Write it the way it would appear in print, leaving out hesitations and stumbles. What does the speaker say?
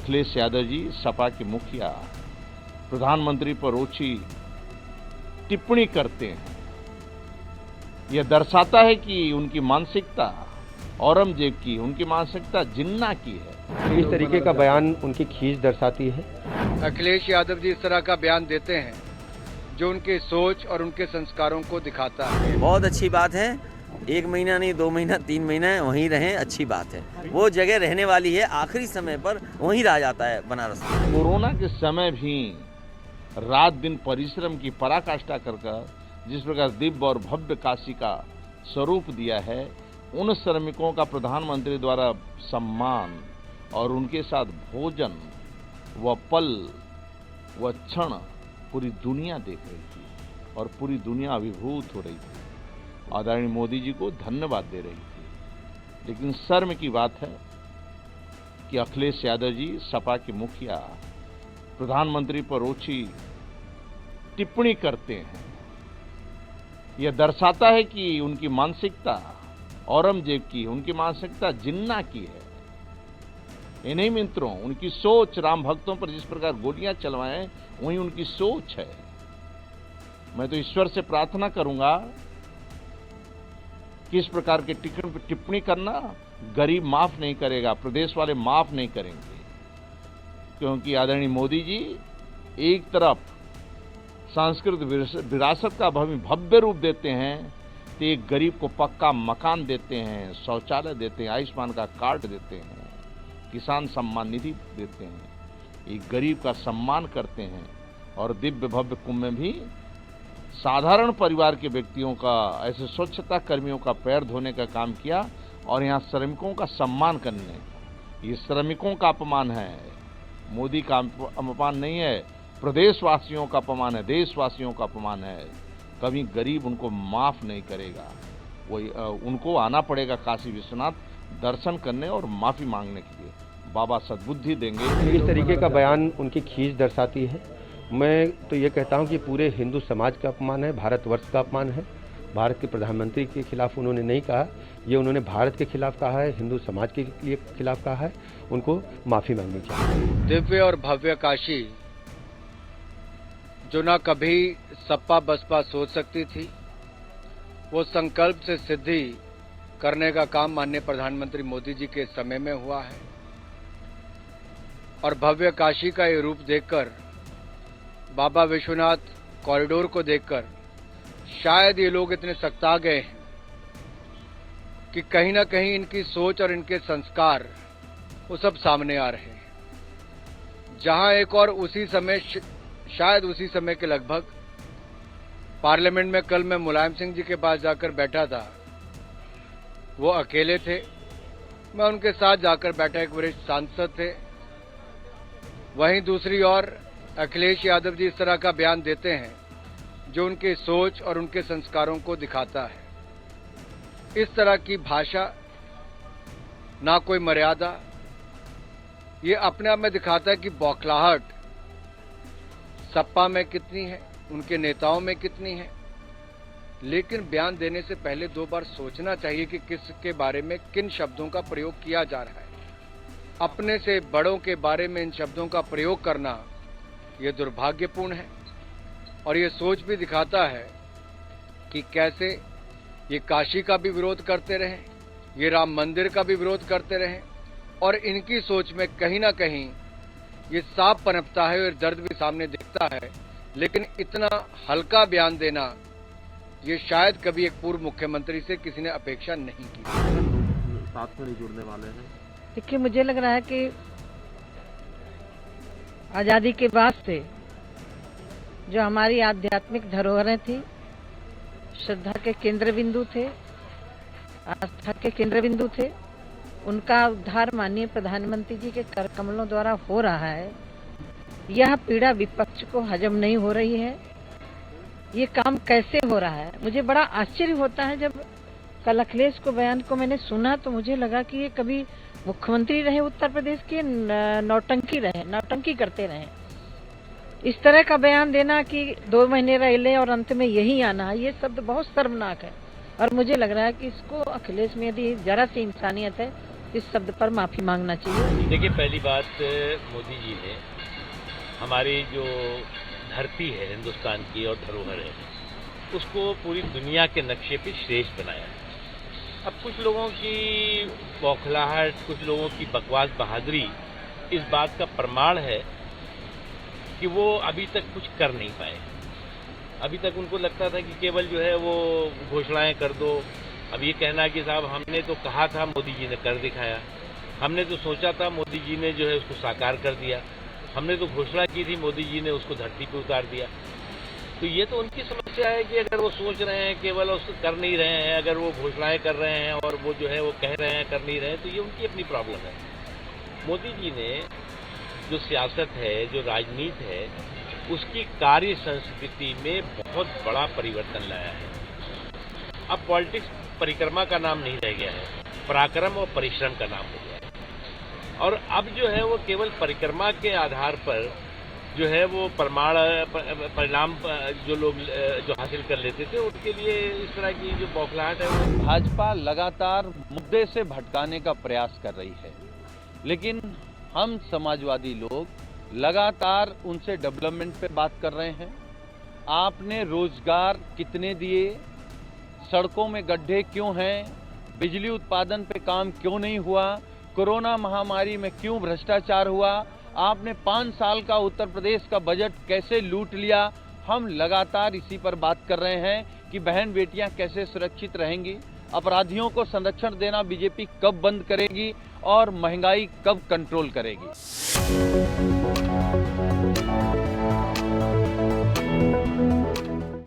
अखिलेश यादव जी सपा के मुखिया प्रधानमंत्री पर ओछी टिप्पणी करते हैं। यह दर्शाता है कि उनकी मानसिकता औरंगजेब की, उनकी मानसिकता जिन्ना की है। इस तरीके का बयान उनकी खींच दर्शाती है। अखिलेश यादव जी इस तरह का बयान देते हैं जो उनके सोच और उनके संस्कारों को दिखाता है। बहुत अच्छी बात है। 1 महीना नहीं, 2 महीना, 3 महीना वहीं रहें, अच्छी बात है। वो जगह रहने वाली है, आखिरी समय पर वहीं रह जाता है बनारस। कोरोना के समय भी रात दिन परिश्रम की पराकाष्ठा कर जिस प्रकार दिव्य और भव्य काशी का स्वरूप दिया है, उन श्रमिकों का प्रधानमंत्री द्वारा सम्मान और उनके साथ भोजन व पल व क्षण पूरी दुनिया देख रही थी और पूरी दुनिया अभिभूत हो रही थी। आदरणीय मोदी जी को धन्यवाद दे रही थी। लेकिन शर्म की बात है कि अखिलेश यादव जी सपा के मुखिया प्रधानमंत्री पर ओछी टिप्पणी करते हैं। यह दर्शाता है कि उनकी मानसिकता औरंगजेब की, उनकी मानसिकता जिन्ना की है। ये नहीं मित्रों, उनकी सोच राम भक्तों पर जिस प्रकार गोलियां चलवाएं, वही उनकी सोच है। मैं तो ईश्वर से प्रार्थना करूंगा कि इस प्रकार के टिप्पणी करना गरीब माफ नहीं करेगा, प्रदेश वाले माफ नहीं करेंगे। क्योंकि आदरणीय मोदी जी एक तरफ सांस्कृतिक विरासत का भव्य रूप देते हैं, तो एक गरीब को पक्का मकान देते हैं, शौचालय देते हैं, आयुष्मान का कार्ड देते हैं, किसान सम्मान निधि देते हैं, एक गरीब का सम्मान करते हैं। और दिव्य भव्य कुंभ में भी साधारण परिवार के व्यक्तियों का, ऐसे स्वच्छता कर्मियों का पैर धोने का काम किया और यहाँ श्रमिकों का सम्मान करने। ये श्रमिकों का अपमान है, मोदी का अपमान नहीं है, प्रदेशवासियों का अपमान है, देशवासियों का अपमान है। कभी गरीब उनको माफ नहीं करेगा। वही उनको आना पड़ेगा काशी विश्वनाथ दर्शन करने और माफी मांगने के लिए। बाबा सद्बुद्धि देंगे। इस तरीके का बयान उनकी खींच दर्शाती है। मैं तो ये कहता हूँ कि पूरे हिंदू समाज का अपमान है, भारतवर्ष का अपमान है। भारत के प्रधानमंत्री के खिलाफ उन्होंने नहीं कहा, ये उन्होंने भारत के खिलाफ कहा है, हिंदू समाज के लिए खिलाफ कहा है। उनको माफी मांगनी चाहिए। दिव्य और भव्य काशी जो ना कभी सपा बसपा सोच सकती थी, वो संकल्प से सिद्धि करने का काम माननीय प्रधानमंत्री मोदी जी के समय में हुआ है। और भव्य काशी का ये रूप देखकर, बाबा विश्वनाथ कॉरिडोर को देखकर शायद ये लोग इतने सख्ता गए हैं कि कहीं ना कहीं इनकी सोच और इनके संस्कार वो सब सामने आ रहे हैं। जहां एक और उसी समय, शायद उसी समय के लगभग, पार्लियामेंट में कल मैं मुलायम सिंह जी के पास जाकर बैठा था, वो अकेले थे, मैं उनके साथ जाकर बैठा, एक वरिष्ठ सांसद थे। वहीं दूसरी ओर अखिलेश यादव जी इस तरह का बयान देते हैं जो उनके सोच और उनके संस्कारों को दिखाता है। इस तरह की भाषा, ना कोई मर्यादा, ये अपने आप में दिखाता है कि बौखलाहट सपा में कितनी है, उनके नेताओं में कितनी है। लेकिन बयान देने से पहले 2 बार सोचना चाहिए कि किसके बारे में किन शब्दों का प्रयोग किया जा रहा है। अपने से बड़ों के बारे में इन शब्दों का प्रयोग करना ये दुर्भाग्यपूर्ण है। और ये सोच भी दिखाता है कि कैसे ये काशी का भी विरोध करते रहे, ये राम मंदिर का भी विरोध करते रहे, और इनकी सोच में कहीं ना कहीं ये साफ पनपता है और दर्द भी सामने दिखता है। लेकिन इतना हल्का बयान देना, ये शायद कभी एक पूर्व मुख्यमंत्री से किसी ने अपेक्षा नहीं की। साथ में जुड़ने वाले हैं। देखिए, मुझे लग रहा है कि आजादी के बाद से जो हमारी आध्यात्मिक धरोहरें थी, श्रद्धा के केंद्र बिंदु थे, आस्था के केंद्र बिंदु थे, उनका उद्धार माननीय प्रधानमंत्री जी के कर कमलों द्वारा हो रहा है। यह पीड़ा विपक्ष को हजम नहीं हो रही है। ये काम कैसे हो रहा है, मुझे बड़ा आश्चर्य होता है। जब कल अखिलेश को बयान को मैंने सुना तो मुझे लगा कि ये कभी मुख्यमंत्री रहे उत्तर प्रदेश के, नौटंकी करते रहे। इस तरह का बयान देना कि 2 महीने रह ले और अंत में यही आना, ये शब्द बहुत शर्मनाक है। और मुझे लग रहा है कि इसको अखिलेश में यदि जरा सी इंसानियत है इस शब्द पर माफी मांगना चाहिए। देखिए, पहली बात, मोदी जी ने हमारी जो धरती है हिंदुस्तान की और धरोहर है, उसको पूरी दुनिया के नक्शे पे श्रेष्ठ बनाया है। अब कुछ लोगों की बौखलाहट, कुछ लोगों की बकवास बहादुरी इस बात का प्रमाण है कि वो अभी तक कुछ कर नहीं पाए। अभी तक उनको लगता था कि केवल जो है वो घोषणाएं कर दो। अब ये कहना कि साहब हमने तो कहा था, मोदी जी ने कर दिखाया, हमने तो सोचा था, मोदी जी ने जो है उसको साकार कर दिया, हमने तो घोषणा की थी, मोदी जी ने उसको धरती पर उतार दिया। तो ये तो उनकी समस्या है कि अगर वो सोच रहे हैं केवल उसको कर नहीं रहे हैं, अगर वो घोषणाएं कर रहे हैं और वो जो है वो कह रहे हैं कर नहीं रहे हैं, तो ये उनकी अपनी प्रॉब्लम है। मोदी जी ने जो सियासत है, जो राजनीति है, उसकी कार्य संस्कृति में बहुत बड़ा परिवर्तन लाया है। अब पॉलिटिक्स परिक्रमा का नाम नहीं रह गया है, पराक्रम और परिश्रम का नाम हो गया है। और अब जो है वो केवल परिक्रमा के आधार पर जो है वो परिणाम जो लोग जो हासिल कर लेते थे, उनके लिए इस तरह की जो बौखलाहट है वो भाजपा लगातार मुद्दे से भटकाने का प्रयास कर रही है, लेकिन हम समाजवादी लोग लगातार उनसे डेवलपमेंट पे बात कर रहे हैं। आपने रोजगार कितने दिए, सड़कों में गड्ढे क्यों हैं, बिजली उत्पादन पे काम क्यों नहीं हुआ, कोरोना महामारी में क्यों भ्रष्टाचार हुआ, आपने 5 साल का उत्तर प्रदेश का बजट कैसे लूट लिया। हम लगातार इसी पर बात कर रहे हैं कि बहन बेटियां कैसे सुरक्षित रहेंगी, अपराधियों को संरक्षण देना बीजेपी कब बंद करेगी और महंगाई कब कंट्रोल करेगी।